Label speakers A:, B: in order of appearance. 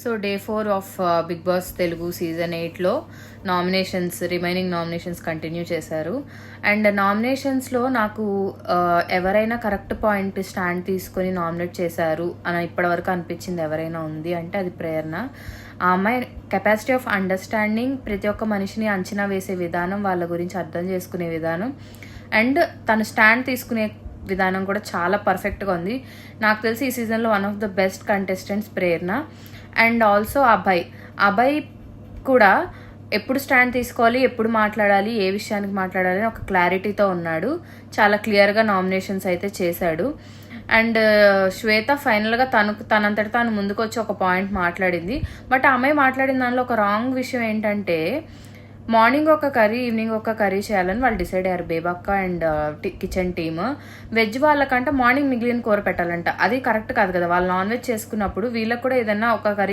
A: So day 4 of Bigg Boss Telugu season 8లో remaining nominations continue చేశారు. And నామినేషన్స్లో నాకు ఎవరైనా కరెక్ట్ పాయింట్ స్టాండ్ తీసుకొని నామినేట్ చేశారు అని ఇప్పటివరకు అనిపించింది ఎవరైనా ఉంది అంటే అది ప్రేరణ. ఆ అమ్మాయి కెపాసిటీ ఆఫ్ అండర్స్టాండింగ్, ప్రతి ఒక్క మనిషిని అంచనా వేసే విధానం, వాళ్ళ గురించి అర్థం చేసుకునే విధానం అండ్ తను స్టాండ్ తీసుకునే విధానం కూడా చాలా పర్ఫెక్ట్గా ఉంది. నాకు తెలిసి ఈ సీజన్లో one of the best contestants Prerana. And also Abhay కూడా ఎప్పుడు స్టాండ్ తీసుకోవాలి, ఎప్పుడు మాట్లాడాలి, ఏ విషయానికి మాట్లాడాలి అని ఒక క్లారిటీతో ఉన్నాడు. చాలా క్లియర్గా నామినేషన్స్ అయితే చేశాడు. అండ్ శ్వేత ఫైనల్గా తనంతటి తాను ముందుకు వచ్చి ఒక పాయింట్ మాట్లాడింది. బట్ ఆ అమ్మాయి మాట్లాడిన దానిలో ఒక రాంగ్ విషయం ఏంటంటే, మార్నింగ్ ఒక కర్రీ, ఈవినింగ్ ఒక కర్రీ చేయాలని వాళ్ళు డిసైడ్ అయ్యారు, బేబక్క అండ్ కిచెన్ టీమ్. వెజ్ వాళ్ళకంటే మార్నింగ్ మిగిలిన కూర పెట్టాలంట. అది కరెక్ట్ కాదు కదా. వాళ్ళు నాన్ వెజ్ చేసుకున్నప్పుడు వీళ్ళకి కూడా ఏదైనా ఒక కర్రీ